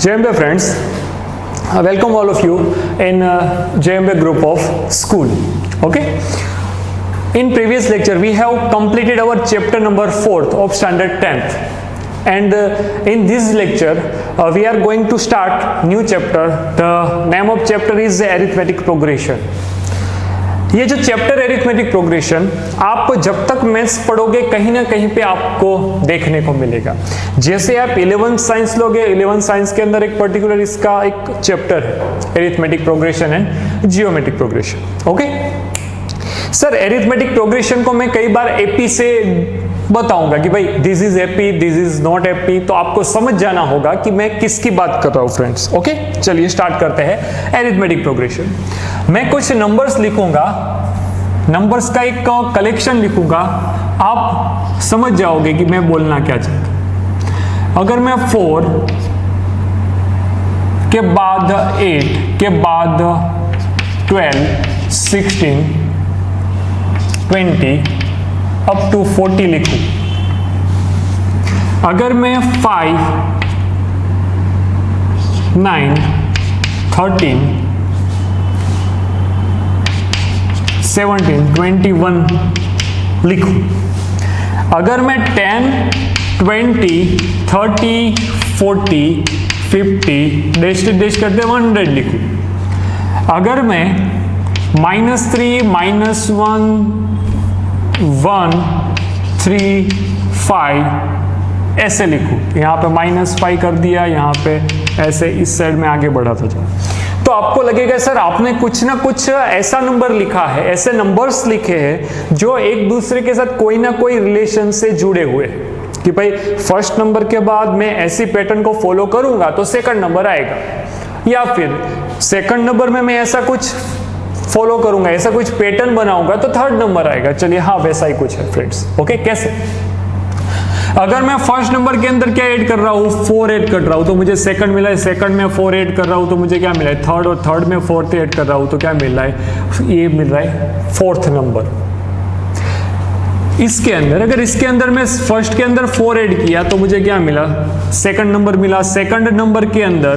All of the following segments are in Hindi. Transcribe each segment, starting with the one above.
JMB friends, welcome all of you in JMB group of school. Okay. In previous lecture we have completed our chapter number 4th of standard 10th, and in this lecture we are going to start new chapter. The name of chapter is arithmetic progression. ये जो चैप्टर एरिथमेटिक प्रोग्रेशन आप जब तक मैथ्स पढ़ोगे कहीं ना कहीं पे आपको देखने को मिलेगा। जैसे आप 11th साइंस लोगे, 11th साइंस के अंदर एक पर्टिकुलर इसका एक चैप्टर है arithmetic progression and geometric progression. Okay sir, arithmetic progression को मैं कई बार एपी से बताऊंगा कि भाई this is AP, this is not AP, तो आपको समझ जाना होगा कि मैं किसकी बात कर रहा हूं फ्रेंड्स। ओके चलिए स्टार्ट करते हैं एरिथमेटिक प्रोग्रेशन। मैं कुछ नंबर्स लिखूंगा, नंबर्स का एक कलेक्शन लिखूंगा, आप समझ जाओगे कि मैं बोलना क्या चाहता हूं। अगर मैं 4 के बाद 8 के बाद 12, 16, 20 अप टू 40 लिखूं, अगर मैं 5, 9, 13, 17, 21 लिखूं, अगर मैं 10, 20, 30, 40, 50 डैश डैश करते 100 लिखूं, अगर मैं -3, -1, 1, 3, 5 ऐसे लिखूं, यहाँ पे -5 कर दिया, यहाँ पे ऐसे इस साइड में आगे बढ़ाता जाओ, तो आपको लगेगा सर आपने कुछ ना कुछ ऐसा नंबर लिखा है, ऐसे नंबर्स लिखे हैं जो एक दूसरे के साथ कोई ना कोई रिलेशन से जुड़े हुए कि भाई फर्स्ट नंबर के बाद मैं ऐसी पैटर्न को फॉलो करूंगा तो सेकंड नंबर आएगा, या फिर सेकंड नंबर में मैं ऐसा कुछ फॉलो करूंगा, ऐसा कुछ पैटर्न बनाऊंगा तो थर्ड नंबर आएगा। चलिए हाँ वैसा ही कुछ है फ्रेंड्स। ओके कैसे, अगर मैं फर्स्ट नंबर के अंदर क्या ऐड कर रहा हूँ, 4 ऐड कर रहा हूँ तो मुझे सेकंड मिला है, सेकंड में 4 ऐड कर रहा हूँ तो मुझे क्या मिला है थर्ड, और थर्ड में 4th ऐड कर रहा हूँ तो क्या मिल रहा है, ये मिल रहा है 4th नंबर। इसके अंदर अगर इसके अंदर मैं फर्स्ट के अंदर 4 ऐड किया तो मुझे क्या मिला, सेकंड नंबर मिला, सेकंड नंबर के अंदर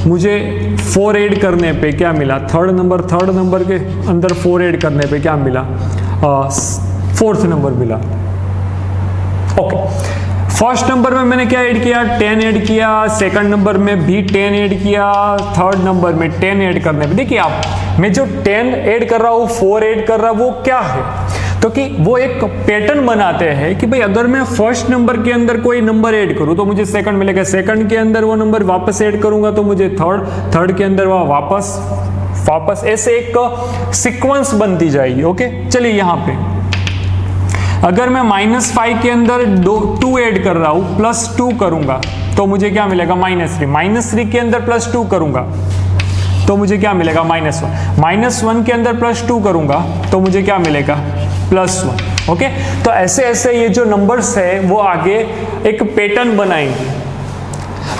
मुझे 4 ऐड करने पे क्या मिला, थर्ड नंबर के अंदर 4 ऐड करने पे क्या मिला, 4th नंबर मिला। ओके फर्स्ट नंबर में मैंने क्या ऐड किया, 10 ऐड किया, सेकंड नंबर में भी 10 ऐड किया, थर्ड नंबर में 10 ऐड करने पे देखिए आप, मैं जो 10 ऐड कर रहा हूँ, 4 ऐड कर रहा हूँ, वो क्या है, तो कि वो एक पैटर्न बनाते हैं कि भाई अगर मैं फर्स्ट नंबर के अंदर कोई नंबर ऐड करूं तो मुझे सेकंड मिलेगा, सेकंड के अंदर वो नंबर वापस ऐड करूंगा तो मुझे थर्ड के अंदर वो वापस ऐसे एक सीक्वेंस बनती जाएगी। ओके चलिए यहाँ पे अगर मैं -5 के अंदर 2 ऐड कर रहा हूं, +2 करूंगा तो मुझे क्या मिलेगा, -3 के अंदर +2 करूंगा तो मुझे क्या मिलेगा, -1 के अंदर +2 करूंगा तो मुझे क्या मिलेगा, +1। ओके तो ऐसे ऐसे ये जो नंबर्स है वो आगे एक पैटर्न बनाएंगे,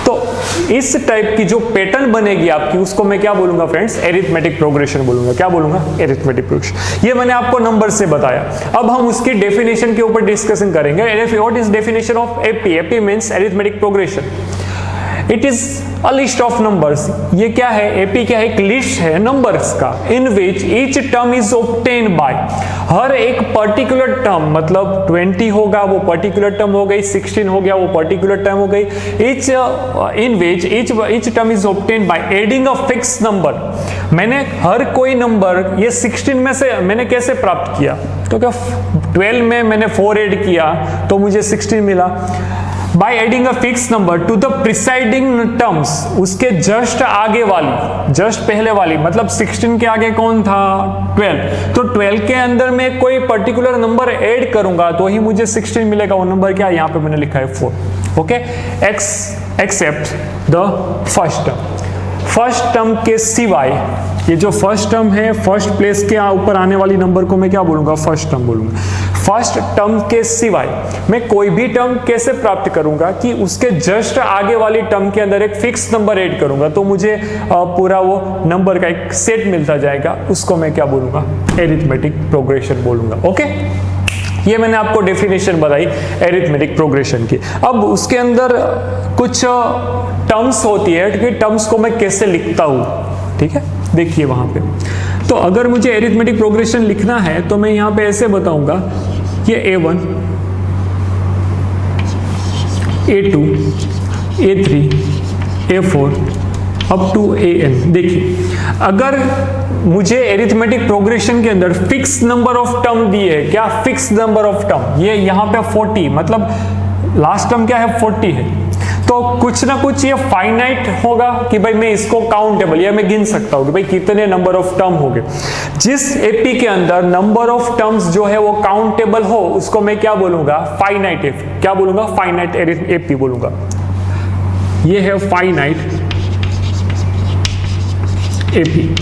तो इस टाइप की जो पैटर्न बनेगी आपकी उसको मैं क्या बोलूंगा फ्रेंड्स, एरिथमेटिक प्रोग्रेशन बोलूंगा। क्या बोलूंगा, एरिथमेटिक प्रोग्रेशन। ये मैंने आपको नंबर से बताया, अब हम उसकी डेफिनेशन के ऊपर डिस्कशन करेंगे। What is definition of AP? AP means arithmetic progression, it is a list of numbers. ये क्या है, एपी क्या है, एक लिस्ट है नंबर्स का, in which each term is obtain by, हर एक पर्टिकुलर टर्म, मतलब 20 होगा वो पर्टिकुलर टर्म हो गई, 16 हो गया वो पर्टिकुलर टर्म हो गई, each in which each term is obtain by adding a fix number. मैंने हर कोई नंबर, ये 16 में से मैंने कैसे प्राप्त किया, तो क्या 12 में मैंने 4 ऐड किया तो मुझे 16 मिला, by adding a fixed number to the preceding terms, उसके जस्ट आगे वाली, जस्ट पहले वाली, मतलब 16 के आगे कौन था, 12, तो 12 के अंदर मैं कोई पर्टिकुलर नंबर ऐड करूंगा तो ही मुझे 16 मिलेगा। वो नंबर क्या, यहाँ पे मैंने लिखा है 4। Okay except the first term, first term के सिवाय, ये जो फर्स्ट टर्म है, फर्स्ट प्लेस के ऊपर आने वाली नंबर को मैं क्या बोलूंगा, फर्स्ट टर्म बोलूंगा। फर्स्ट टर्म के सिवाय मैं कोई भी टर्म कैसे प्राप्त करूंगा कि उसके जस्ट आगे वाली टर्म के अंदर एक फिक्स नंबर ऐड करूंगा तो मुझे पूरा वो नंबर का एक सेट मिलता जाएगा, उसको मैं क्या बोलूंगा, एरिथमेटिक प्रोग्रेशन बोलूंगा। ओके ये मैंने आपको डेफिनेशन बताई एरिथमेटिक प्रोग्रेशन की। अब उसके अंदर कुछ टर्म्स होती है कि टर्म्स को मैं कैसे लिखता हूँ, ठीक है, देखिए वहाँ पे। तो अगर मुझे एरिथमेटिक प्रोग्रेशन लिखना है तो मैं यहाँ पे ऐसे बताऊंगा, ये A1, A2, A3, A4 up to AN। देखिए अगर मुझे एरिथमेटिक प्रोग्रेशन के अंदर फिक्स नंबर ऑफ टर्म दिए है, क्या फिक्स नंबर ऑफ टर्म, ये यहाँ पे 40, मतलब लास्ट टर्म क्या है 40 है, तो कुछ ना कुछ ये फाइनाइट होगा कि भाई मैं इसको काउंटेबल या मैं गिन सकता हूँ कि भाई कितने नंबर ऑफ टर्म हो गए। जिस एपी के अंदर नंबर ऑफ टर्म्स जो है वो काउंटेबल हो उसको मैं क्या बोलूंगा, फाइनाइट एपी। क्या बोलूंगा, फाइनाइट एपी बोलूंगा। ये है फाइनाइट एपी।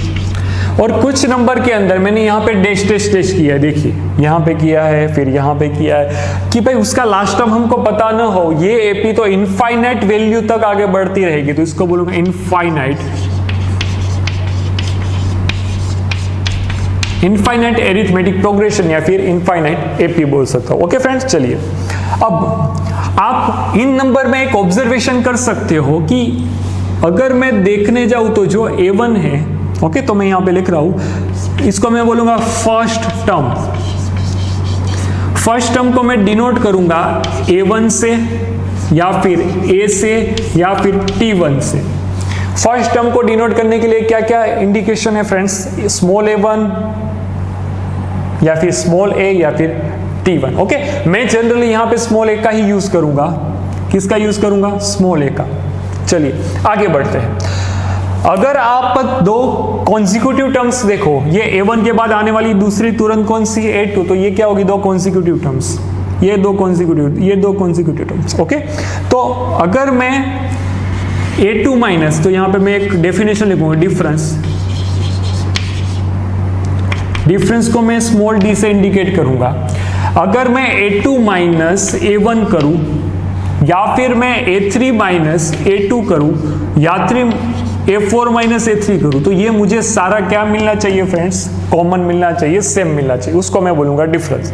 और कुछ नंबर के अंदर मैंने यहाँ पे डैश डैश डैश किया है, देखिए यहाँ पे किया है, फिर यहाँ पे किया है, कि भाई उसका लास्ट टर्म हमको पता ना हो। ये एपी तो इनफाइनाइट वैल्यू तक आगे बढ़ती रहेगी, तो इसको बोलूंगा इनफाइनाइट एरिथमेटिक प्रोग्रेशन या फिर इनफाइनाइट एपी बोल सकता हूं। ओके फ्रेंड्स, चलिए अब आप इन नंबर में एक ऑब्जर्वेशन कर सकते हो कि अगर मैं देखने जाऊं तो जो A1 है, ओके, तो मैं यहां पे लिख रहा हूं, इसको मैं बोलूंगा फर्स्ट टर्म। फर्स्ट टर्म को मैं डिनोट करूंगा A1 से या फिर A से या फिर T1 से। फर्स्ट टर्म को डिनोट करने के लिए क्या क्या इंडिकेशन है फ्रेंड्स, स्मॉल a1 या फिर स्मॉल a या फिर T1। ओके, मैं जनरली यहां पे स्मॉल a का ही यूज करूंगा। किसका यूज करूंगा, स्मॉल a का। चलिए आगे बढ़ते हैं। अगर आप दो कॉन्जिक्यूटिव टर्म्स देखो, ये A1 के बाद आने वाली दूसरी तुरंत कौन सी, A2, तो ये क्या होगी, दो कॉन्जिक्यूटिव टर्म्स, ये दो कॉन्जिक्यूटिव टर्म्स। ओके, तो अगर मैं A2 माइनस, तो यहां पे मैं एक डेफिनेशन लिखूंगा, डिफरेंस को मैं स्मॉल d से इंडिकेट करूंगा। अगर मैं A2 माइनस A1 करूं या फिर मैं A3 माइनस A2 करूं या फिर A4 माइनस A3 करूं, तो ये मुझे सारा क्या मिलना चाहिए फ्रेंड्स, कॉमन मिलना चाहिए, सेम मिलना चाहिए, उसको मैं बोलूंगा डिफरेंस।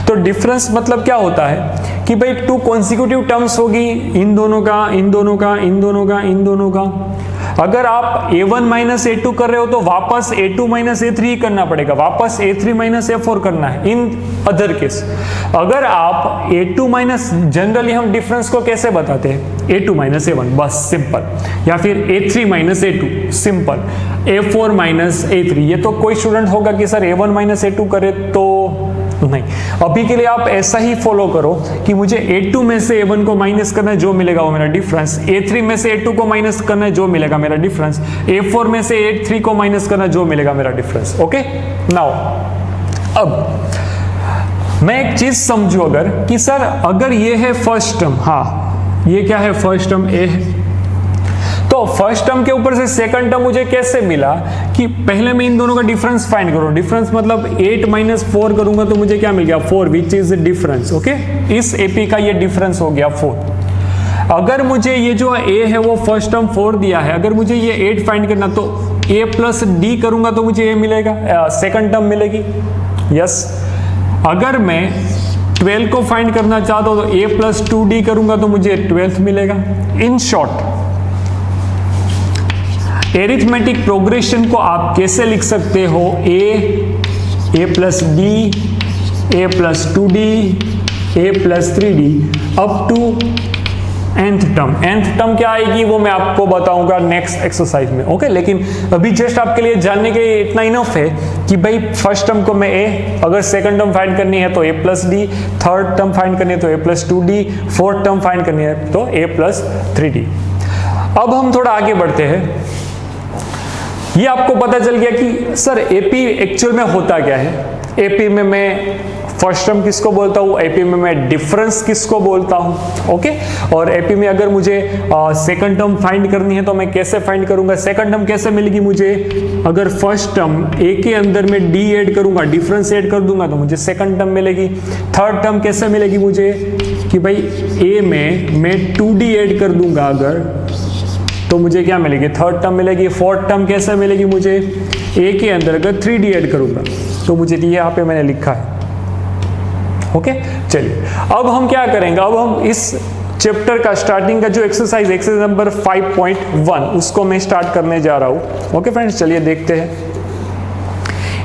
तो डिफरेंस मतलब क्या होता है कि भाई टू कॉन्सिक्यूटिव टर्म्स होगी, इन दोनों का, इन दोनों का, इन दोनों का, इन दोनों का। अगर आप A1 माइनस A2 कर रहे हो तो वापस A2 माइनस A3 ही करना पड़ेगा, वापस A3 माइनस A4 करना है इन अदर केस। अगर आप A2 माइनस, जनरली हम डिफरेंस को कैसे बताते हैं, A2 माइनस A1, बस सिंपल, या फिर A3 minus A2 simple, A4 minus A3। ये तो कोई स्टूडेंट होगा कि सर A1 माइनस A2 करे तो नहीं, अभी के लिए आप ऐसा ही फॉलो करो कि मुझे A2 में से A1 को माइनस करना है, जो मिलेगा वो मेरा डिफरेंस, A3 में से A2 को माइनस करना है, जो मिलेगा मेरा डिफरेंस, A4 में से A3 को माइनस करना है, जो मिलेगा मेरा डिफरेंस। ओके, नाउ अब मैं एक चीज समझू, अगर कि सर अगर ये है फर्स्ट टर्म, हाँ ये क्या है, फर्स्ट टर्म A है, तो फर्स्ट टर्म के ऊपर से सेकंड टर्म मुझे कैसे मिला, कि पहले मैं इन दोनों का डिफरेंस फाइंड करूं। डिफरेंस मतलब 8 माइनस 4 करूंगा तो मुझे क्या मिल गया, 4, विच इज डिफरेंस। ओके, इस एपी का ये डिफरेंस हो गया 4। अगर मुझे ये जो A है वो फर्स्ट टर्म 4 दिया है, अगर मुझे ये 8 फाइंड करना तो A प्लस D करूंगा तो मुझे A मिलेगा, सेकंड टर्म मिलेगी। यस, अगर मैं 12 को फाइंड करना चाहता हूं तो A प्लस 2D करूंगा तो मुझे 12th मिलेगा। इन शॉर्ट, एरिथमेटिक प्रोग्रेशन को आप कैसे लिख सकते हो, A plus D, A plus 2D, A plus 3D up to nth term. nth term क्या आएगी वो मैं आपको बताऊंगा नेक्स्ट एक्सरसाइज में। ओके, लेकिन अभी जस्ट आपके लिए जानने के लिए इतना इनफ है कि भाई फर्स्ट टर्म को मैं A, अगर सेकंड टर्म फाइंड करनी है तो A plus D, third term find करनी है तो A plus 2D, fourth term find करनी है तो A प्लस 3D। अब हम थोड़ा आगे बढ़ते हैं। ये आपको पता चल गया कि सर एपी एक्चुअल में होता क्या है। एपी में मैं फर्स्ट टर्म किसको बोलता हूँ, एपी में मैं डिफरेंस किसको बोलता हूँ। ओके, और एपी में अगर मुझे सेकंड टर्म फाइंड करनी है तो मैं कैसे फाइंड करूंगा, सेकंड टर्म कैसे मिलेगी मुझे, अगर फर्स्ट टर्म ए के अंदर मैं डी ऐड करूंगा, डिफरेंस ऐड कर दूंगा तो मुझे सेकंड टर्म मिलेगी। थर्ड टर्म कैसे मिलेगी मुझे, कि भाई ए में मैं 2D ऐड कर दूंगा अगर, तो मुझे क्या मिलेगी, थर्ड टर्म मिलेगी। फोर्थ टर्म कैसे मिलेगी मुझे, ए के अंदर अगर 3D ऐड करूंगा तो मुझे, यहाँ पे मैंने लिखा है ओके चलिए अब हम क्या करेंगे, अब हम इस चैप्टर का स्टार्टिंग का जो एक्सरसाइज नंबर 5.1 उसको मैं स्टार्ट करने जा रहा हूं। ओके फ्रेंड्स चलिए देखते हैं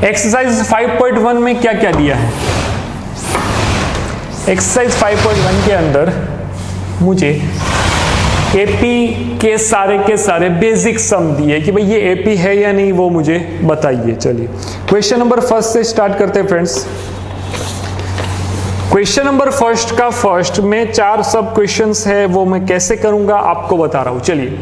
एक्सरसाइज 5.1 में क्या क्या दिया है। एक्सरसाइज 5.1 के अंदर मुझे एपी के सारे बेसिक सम दिए कि भाई ये एपी है या नहीं वो मुझे बताइए। चलिए क्वेश्चन नंबर फर्स्ट से स्टार्ट करते हैं फ्रेंड्स। क्वेश्चन नंबर फर्स्ट का फर्स्ट में 4 सब क्वेश्चंस है, वो मैं कैसे करूंगा आपको बता रहा हूं। चलिए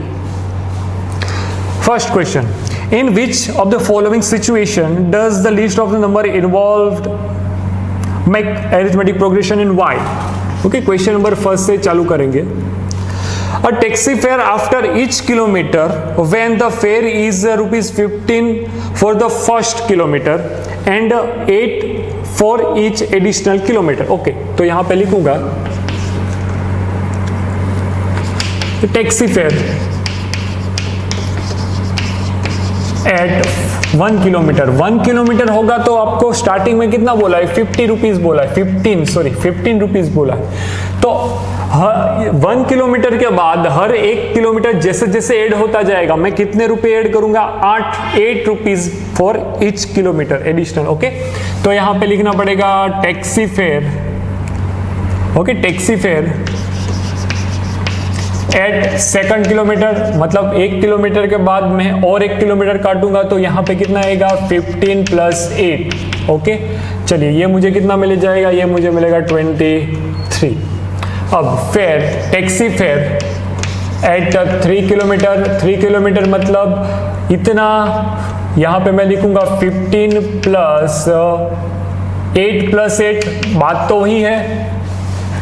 first question, in which of the following situation does the list of the number involved make arithmetic progression in why. Okay question number first से चालू करेंगे। A taxi fare after each kilometer when the fare is ₹15 for the first kilometer and 8 for each additional kilometer. Okay, तो यहां पे लिखूंगा taxi fare eight 1 kilometre. 1 kilometre होगा तो आपको स्टार्टिंग में कितना बोला है, 50 रुपीज बोला है, 15 रुपीज बोला है। तो 1 किलोमीटर के बाद हर 1 किलोमीटर जैसे जैसे ऐड होता जाएगा मैं कितने रुपए ऐड करूंगा, 8 rupees for each kilometre additional. Okay तो यहां पे लिखना पड़ेगा taxi fare. Okay taxi fare eight second kilometre, मतलब 1 किलोमीटर के बाद मैं और 1 किलोमीटर काटूंगा तो यहाँ पे कितना आएगा 15 + 8। ओके चलिए ये मुझे कितना मिल जाएगा, ये मुझे मिलेगा 23। अब fair taxi fare eight 3 kilometre, 3 kilometre मतलब इतना, यहाँ पे मैं लिखूंगा 15 + 8 + 8, बात तो वही है।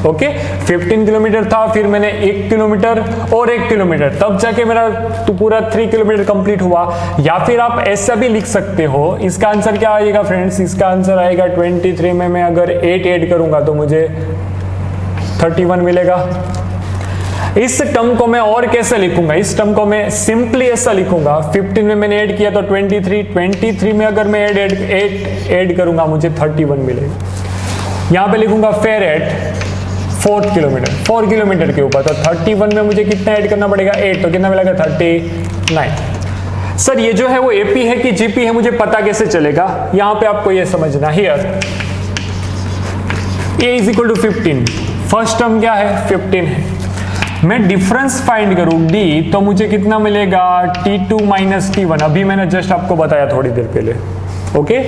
ओके 15 किलोमीटर था, फिर मैंने 1 किलोमीटर और 1 किलोमीटर, तब जाके मेरा तो पूरा 3 किलोमीटर कंप्लीट हुआ। या फिर आप ऐसा भी लिख सकते हो, इसका आंसर क्या आएगा फ्रेंड्स, इसका आंसर आएगा 23 में मैं अगर 8 ऐड करूंगा तो मुझे 31 मिलेगा। इस टर्म को मैं और कैसे लिखूंगा, इस टर्म को मैं सिंपली ऐसा लिखूंगा, 15 में मैंने ऐड किया तो 23 में अगर मैं 8 ऐड करूंगा मुझे 31 मिलेगा। यहां पे लिखूंगा फेयर एट 4 किलोमीटर, 4 किलोमीटर के ऊपर, तो 31 में मुझे कितना ऐड करना पड़ेगा 8, तो कितना मिलेगा 39। सर ये जो है वो एपी है कि जीपी है मुझे पता कैसे चलेगा, यहां पे आपको ये समझना, हियर a = 15, फर्स्ट टर्म क्या है 15 है, मैं डिफरेंस फाइंड करूं d तो मुझे कितना मिलेगा t2 - t1, अभी मैंने जस्ट आपको बताया थोड़ी देर पहले। ओके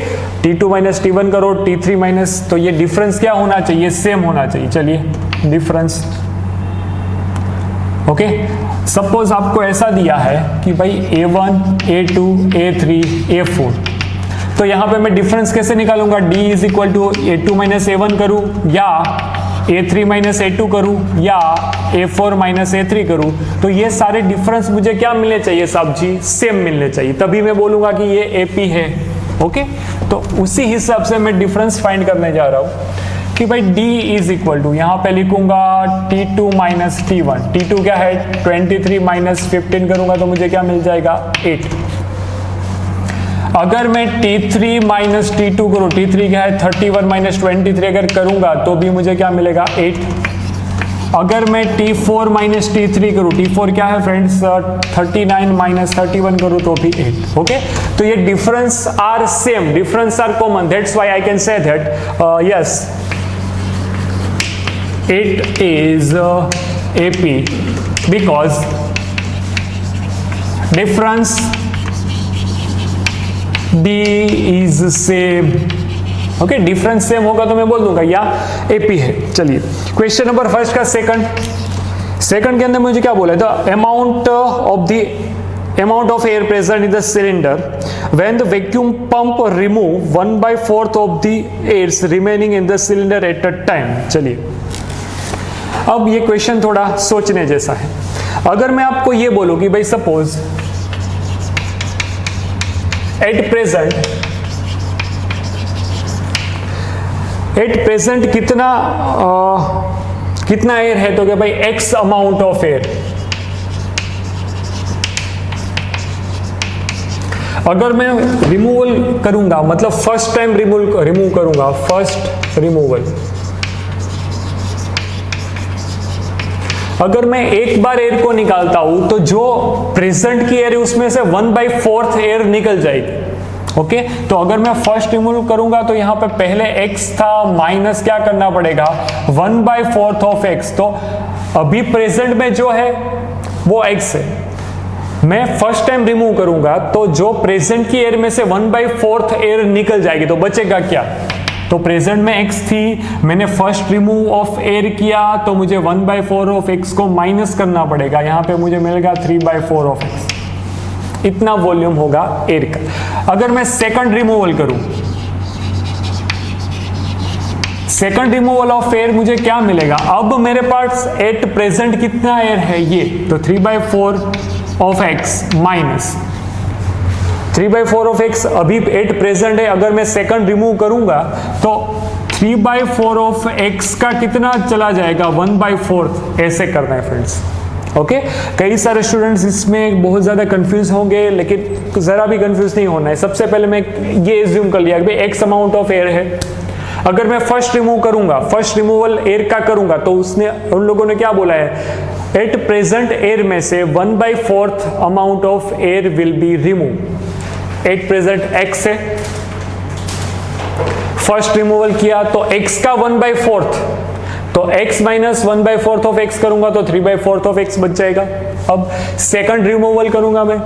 t2 - t1 करो, t3 माइनस, तो ये डिफरेंस क्या होना चाहिए, सेम होना चाहिए। चलिए डिफरेंस, ओके सपोज आपको ऐसा दिया है कि भाई a1 a2 a3 a4, तो यहां पे मैं डिफरेंस कैसे निकालूंगा, d = a2 - a1 करूं या a3 - a2 करूं या a4 - a3 करूं, तो ये सारे डिफरेंस मुझे क्या मिलने चाहिए साहब जी, सेम मिलने चाहिए, तभी मैं बोलूंगा कि ये एपी है। ओके तो उसी हिसाब से मैं डिफरेंस फाइंड करने जा रहा हूं कि भाई d = यहां पे लिखूंगा t2 - t1, t2 क्या है 23 - 15 करूंगा तो मुझे क्या मिल जाएगा 8। अगर मैं t3 - t2 करूं, t3 क्या है 31 - 23 अगर करूंगा तो भी मुझे क्या मिलेगा 8। अगर मैं t4 - t3 करूं, t4 क्या है फ्रेंड्स 39 - 31 करूं तो भी 8। ओके तो ये difference are same, difference are common, that's why I can say that yes it is AP because difference D is same। Okay difference same होगा तो मैं बोल दूंगा या AP है। चलिए क्वेश्चन नंबर फर्स्ट का सेकंड के अंदर मुझे क्या बोला, the amount of air present in the cylinder when the vacuum pump remove 1/4 of the airs remaining in the cylinder at a time. चलिए अब ये क्वेश्चन थोड़ा सोचने जैसा है। अगर मैं आपको ये बोलूं कि भाई सपोज एट प्रेजेंट कितना एयर है, तो क्या भाई x अमाउंट ऑफ एयर। अगर मैं रिमूवल करूंगा, मतलब फर्स्ट टाइम रिमूव करूंगा, फर्स्ट रिमूवल अगर मैं एक बार एयर को निकालता हूं तो जो प्रेजेंट की एयर है उसमें से 1/4 एयर निकल जाएगी। ओके तो अगर मैं फर्स्ट रिमूव करूंगा तो यहाँ पे पहले x था माइनस क्या करना पड़ेगा 1/4 ऑफ x। तो अभी प्रेजेंट में जो है वो x है, मैं फर्स्ट टाइम रिमूव करूंगा तो जो प्रेजेंट की एयर में से 1/4 एयर निकल जाएगी, तो बचेगा क्या? तो प्रेजेंट में x थी, मैंने फर्स्ट रिमूव ऑफ एयर किया तो मुझे 1/4 ऑफ x को माइनस करना पड़ेगा, यहाँ पे मुझे मिलेगा 3/4 ऑफ x। इतना वॉल्यूम होगा एयर का। अगर मैं सेकंड रिमूवल करूं, सेकंड रिमूवल ऑफ एयर मुझे क्या मिलेगा? अब मेरे पास एट प्रेजेंट कितना एयर है ये, तो 3/4 of x minus 3/4 of x अभी एट प्रेजेंट है। अगर मैं सेकंड रिमूव करूंगा तो 3/4 ऑफ x का कितना चला जाएगा 1/4, ऐसे करना है फ्रेंड्स। ओके कई सारे स्टूडेंट्स इसमें बहुत ज्यादा कंफ्यूज होंगे, लेकिन जरा भी कंफ्यूज नहीं होना है। सबसे पहले मैं ये एज्यूम कर लिया कि भाई x अमाउंट ऑफ एयर है। अगर मैं फर्स्ट रिमूव करूंगा, फर्स्ट रिमूवल एयर का करूंगा, तो उसने उन लोगों ने क्या बोला है, एट प्रेजेंट एयर में से 1/4 amount of air will be remove. At present x है, फर्स्ट रिमूवल किया तो x का 1/4, तो x माइनस 1/4 ऑफ x करूंगा तो 3/4 ऑफ x बच जाएगा। अब सेकंड रिमूवल करूंगा मैं,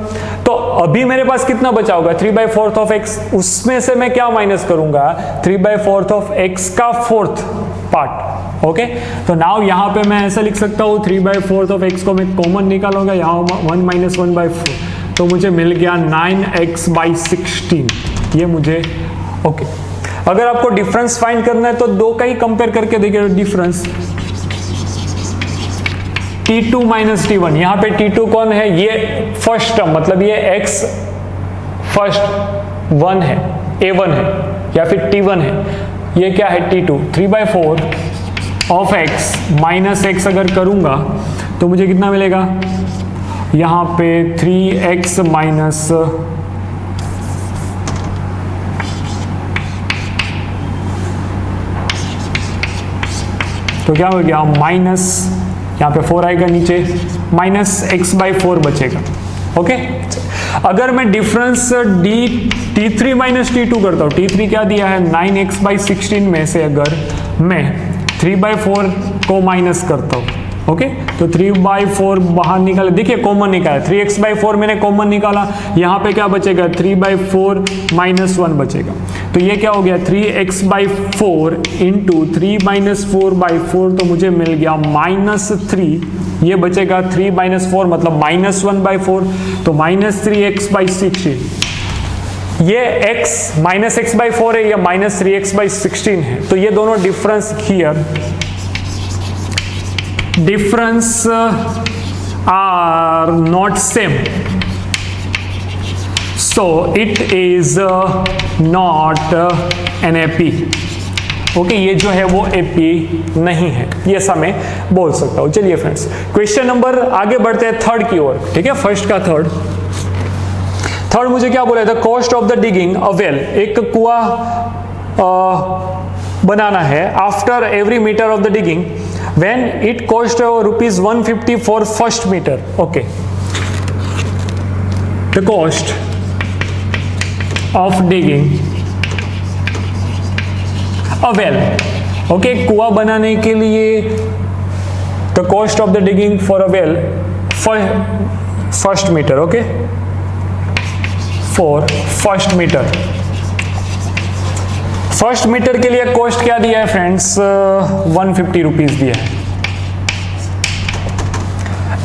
तो अभी मेरे पास कितना बचा होगा 3/4 ऑफ x, उसमें से मैं क्या माइनस करूंगा 3/4 ऑफ x का फोर्थ पार्ट। ओके तो नाउ यहाँ पे मैं ऐसा लिख सकता हूँ 3/4 ऑफ x को मैं कॉमन निकालूंगा, यहाँ 1 माइनस 1/4, तो मुझे मिल गया 9x/16, ये मुझे ओके। अगर आपको डिफरेंस फाइंड करना है तो दो का ही कंपेयर करके देखिए डिफरेंस, T2 माइनस T1, यहाँ पे T2 कौन है, ये फर्स्ट टर्म, मतलब ये x फर्स्ट 1 है, A1 है या फिर T1 है, ये क्या है T2। 3/4 of x minus x अगर करूंगा तो मुझे कितना मिलेगा, यहाँ पे 3x माइनस तो क्या हो गया माइनस, यहाँ पे 4 आएगा नीचे, माइनस x/4 बचेगा। ओके अगर मैं डिफरेंस T3 माइनस T2 करता हूँ, T3 क्या दिया है 9x/16 में से अगर मैं 3/4 को माइनस करता हूँ, ओके तो 3/4 बाहर निकाला, देखिए कॉमन निकाला, 3x/4 मैंने कॉमन निकाला, यहाँ पे क्या बचेगा 3/4 माइनस 1 बचेगा, तो ये क्या हो गया 3x/4 इंटू 3 माइनस 4/4, तो मुझे मिल गया -3, ये बचेगा 3 माइनस 4 मतलब -1/4, तो -3x/16, ये x माइनस x/4 है, ये -3x/16 है, तो ये दोनों difference here difference are not same, so it is not an AP। Okay ये जो है वो AP नहीं है, ये ऐसा मैं बोल सकता हूँ। चलिए फ्रेंड्स क्वेश्चन नंबर आगे बढ़ते हैं थर्ड की ओर, ठीक है, फर्स्ट का थर्ड मुझे क्या बोला था, cost of the digging a well, एक कुआं बनाना है, after every metre of the digging when it cost rupees 150 for first meter। okay the cost of digging a well, okay कुआं बनाने के लिए the cost of the digging for a well first meter, okay for first meter, first metre के लिए कॉस्ट क्या दिया है फ्रेंड्स 150 रुपीज दिया है,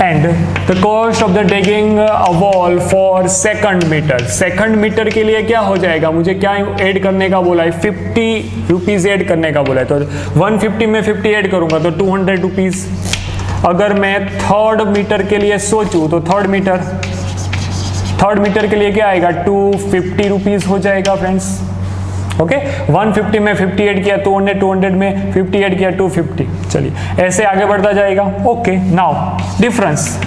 and the cost of the digging a wall for second metre, second metre के लिए क्या हो जाएगा, मुझे क्या ऐड करने का बोला है 50 रुपीज ऐड करने का बोला है, तो 150 में 50 ऐड करूंगा तो 200 रुपीज। अगर मैं थर्ड मीटर के लिए सोचूं तो थर्ड मीटर के लिए क्या आएगा 250 रुपीज हो जाएगा फ्रेंड्स। ओके 150 में 50 ऐड किया 200 में 50 ऐड किया 250, चलिए ऐसे आगे बढ़ता जाएगा। Okay now difference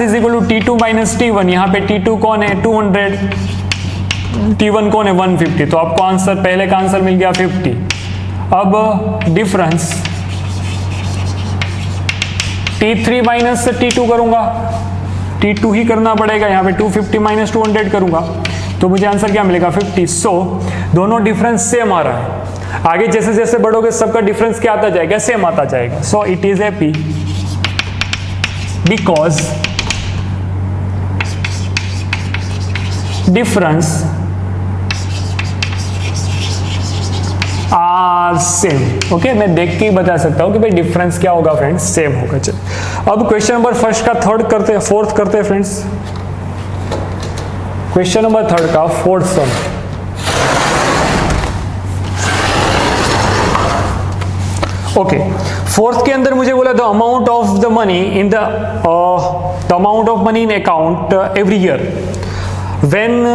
is equal to T2 minus T1, यहाँ पे T2 कौन है 200, T1 कौन है 150, तो आपको आंसर पहले का आंसर मिल गया 50। अब डिफरेंस T3 माइनस T2 करूंगा, T2 ही करना पड़ेगा, यहाँ पे 250 माइनस 200 करूंगा तो मुझे आंसर क्या मिलेगा 50। सो दोनों डिफरेंस सेम आ रहा है, आगे जैसे जैसे बढ़ोगे सबका डिफरेंस क्या आता जाएगा, सेम आता जाएगा। So it is happy because difference are same. Okay, मैं देख के ही बता सकता हूं कि भाई डिफरेंस क्या होगा फ्रेंड्स, सेम होगा। चलो अब क्वेश्चन नंबर फर्स्ट का थर्ड करते हैं, फोर्थ करते हैं फ्रेंड्स। क्वेश्चन नंबर थर्ड का फोर्थ सम। ओके, फोर्थ के अंदर मुझे बोला the amount of the money in the amount of money in account every year when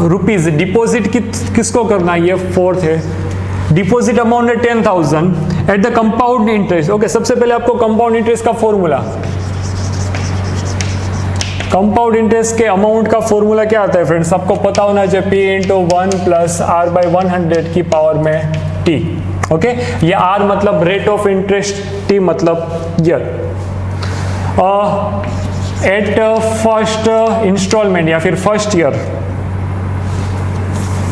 rupees deposit किसको करना है, ये फोर्थ है। डिपॉजिट अमाउंट है 10,000 at the compound interest. Okay, सबसे पहले आपको कंपाउंड इंटरेस्ट का फॉर्मूला, कंपाउंड इंटरेस्ट के अमाउंट का फॉर्मूला क्या आता है फ्रेंड्स, आपको पता होना चाहिए P into 1 plus R by 100 की पावर में T। ओके, ये R मतलब रेट ऑफ इंटरेस्ट, T मतलब ईयर। एट फर्स्ट इंस्टॉलमेंट या फिर फर्स्ट ईयर,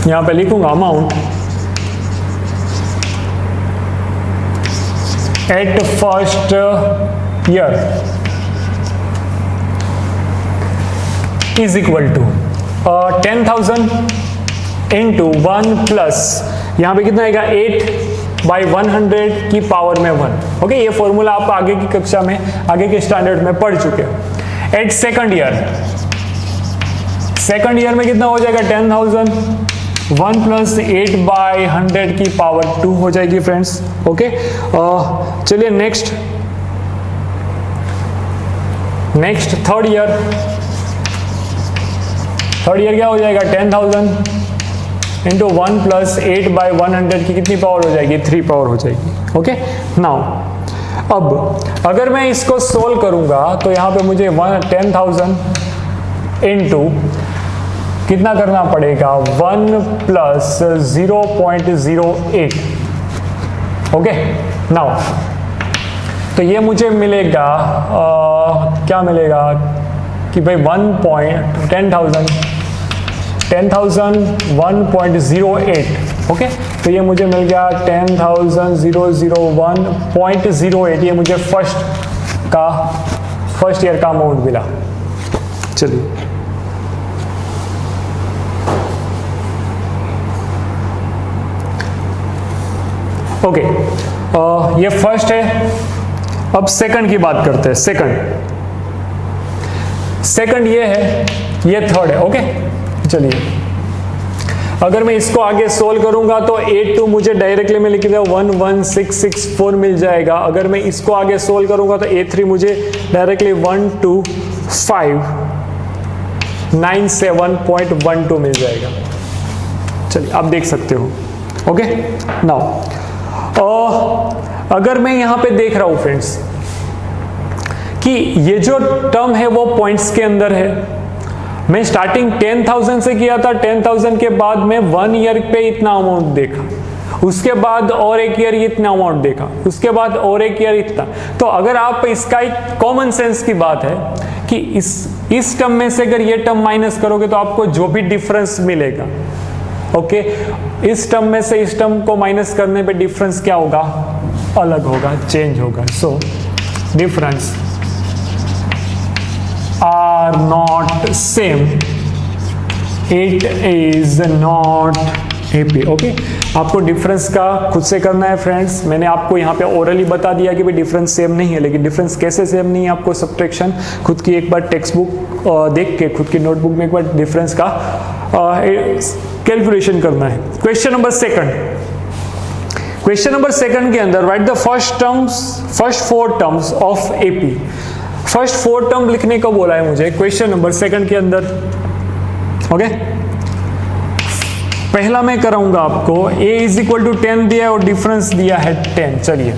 यहां पे लिखूंगा amount at first year is equal to 10,000 into 1 plus यहां पे कितना आएगा 8 बाई 100 की पावर में 1। ओके, ये फॉर्मूला आप आगे की कक्षा में, आगे के स्टैंडर्ड में पढ़ चुके हो। At second year, second year में कितना हो जाएगा 10,000, 1 प्लस 8 बाई 100 की पावर 2 हो जाएगी फ्रेंड्स। ओके, चलिए next third year. Third year क्या हो जाएगा 10,000 इंटू 1 प्लस 8 बाई 100 की कितनी पावर हो जाएगी, 3 पावर हो जाएगी। ओके, नाउ अब अगर मैं इसको सोल्व करूंगा तो यहां पे मुझे 10,000 इंटू कितना करना पड़ेगा 1 प्लस 0.08। ओके, नाउ तो ये मुझे मिलेगा क्या मिलेगा कि भाई 10,000 1.08। ओके, तो ये मुझे मिल गया 10,001.08। ये मुझे फर्स्ट ईयर का अमाउंट मिला। चलिए ओके, ये फर्स्ट है। अब सेकंड की बात करते हैं। सेकंड ये है, ये थर्ड है। ओके, चलिए अगर मैं इसको आगे सोल्व करूंगा तो 8 मुझे डायरेक्टली में लिख दिया 11664 मिल जाएगा। अगर मैं इसको आगे सोल्व करूंगा तो A3 मुझे डायरेक्टली 12597.12 मिल जाएगा। चलिए आप देख सकते हो। ओके, नाउ अगर मैं यहां पे देख रहा हूं फ्रेंड्स कि ये जो टर्म है वो पॉइंट्स के अंदर है। मैं स्टार्टिंग 10,000 से किया था, 10,000 के बाद में 1 ईयर पे इतना अमाउंट देखा, उसके बाद और एक ईयर इतना अमाउंट देखा, उसके बाद और एक ईयर इतना। तो अगर आप इसका एक कॉमन सेंस की बात है कि इस टर्म में से अगर ये टर्म माइनस करोगे तो आपको जो भी डिफरेंस मिलेगा, ओके, इस टर्म में से इस टर्म को माइनस करने पे डिफरेंस क्या होगा, अलग होगा, चेंज होगा। So difference are not same, it is not AP। Okay, आपको डिफरेंस का खुद से करना है फ्रेंड्स। मैंने आपको यहाँ पे ओरली बता दिया कि भाई डिफरेंस सेम नहीं है, लेकिन डिफरेंस कैसे सेम नहीं है आपको सब्ट्रैक्शन खुद की एक बार टेक्स्ट बुक देख के, खुद की नोटबुक में एक बार डिफरेंस का कैलकुलेशन करना है। क्वेश्चन नंबर सेकंड के अंदर right the first 4 terms of AP। First 4 term लिखने को बोला है मुझे क्वेश्चन नंबर सेकंड के अंदर। ओके, पहला मैं कराऊंगा आपको A इज इक्वल टू 10 दिया है और डिफरेंस दिया है 10। चलिए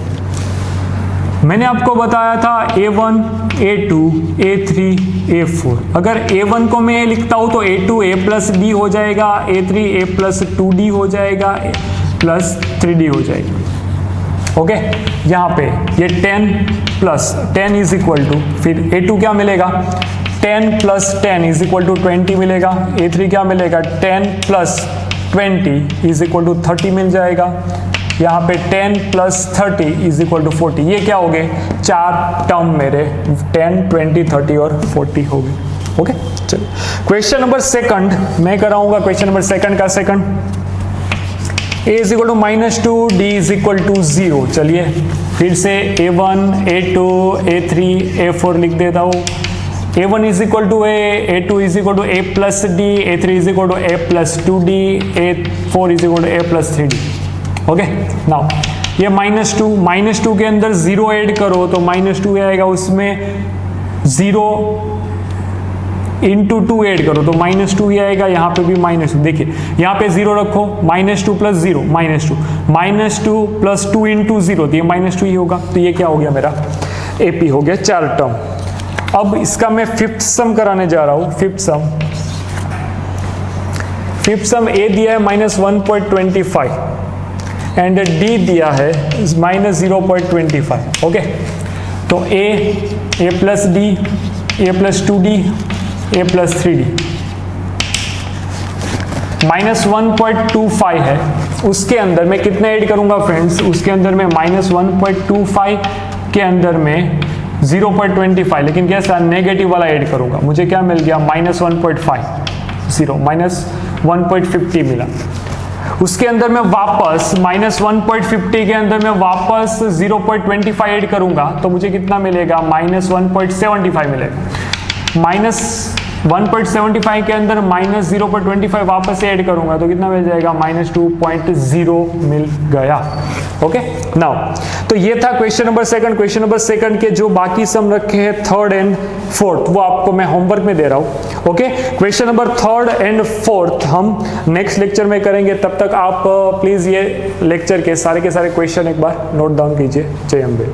मैंने आपको बताया था A1 A2 A3 A4। अगर A1 को मैं लिखता हूं तो A2 A प्लस D हो जाएगा, A3 A प्लस 2D हो जाएगा, प्लस 3D हो जाएगा। ओके, यहाँ पे ये 10 प्लस 10 इज इक्वल टू, फिर A2 क्या मिलेगा, 10 प्लस 10 इज इक्वल टू 20 मिलेगा। A3 क्या मिलेगा, 10 प्लस 20 इज इक्वल टू 30 मिल जाएगा। यहाँ पे 10 प्लस 30 इज इक्वल टू 40। ये क्या हो गए, 4 टर्म मेरे 10, 20, 30 और 40 हो गए। ओके, चलिए क्वेश्चन नंबर सेकंड मैं कराऊंगा। क्वेश्चन नंबर सेकंड का second, a is equal to -2, d is equal to 0। चलिए फिर से A1, A2, A3, A4 लिख देता हूँ। A1 is equal to A, A2 is equal to A plus D, A3 is equal to A plus 2D, A4 is equal to A plus 3D। Okay, now ये -2 के अंदर 0 ऐड करो तो -2 आएगा, उसमें 0 इंटू 2 ऐड करो तो -2 ही आएगा। यहाँ पे भी -2, देखिए यहाँ पे 0 रखो, -2 प्लस 0 -2 प्लस 2 इंटू 0 तो ये -2 ही होगा। तो ये क्या हो गया, मेरा AP हो गया 4 टर्म। अब इसका मैं फिफ्थ सम कराने जा रहा हूँ। फिफ्थ सम A दिया है -1.25 एंड D दिया है -0.25। ओके, तो A plus D, A plus 2D, A plus 3D, -1.25 है। उसके अंदर मैं कितना ऐड करूंगा फ्रेंड्स, उसके अंदर मैं -1.25 के अंदर में 0.25, लेकिन कैसा नेगेटिव वाला ऐड करूंगा। मुझे क्या मिल गया, -1.50 मिला। उसके अंदर मैं वापस -1.50 के अंदर मैं वापस 0.25 ऐड करूंगा तो मुझे कितना मिलेगा, -1.75 मिलेगा। -1.75 के अंदर -0.25 वापस से ऐड करूंगा तो कितना मिल जाएगा, -2.0 मिल गया। ओके, नाउ तो ये था question number second. Question number second के जो बाकी सम रखे हैं थर्ड एंड फोर्थ, वो आपको मैं होमवर्क में दे रहा हूँ। Okay, question number third and fourth हम नेक्स्ट लेक्चर में करेंगे। तब तक आप प्लीज ये लेक्चर के सारे क्वेश्चन एक बार नोट डाउन कीजिए। जय अम्बे।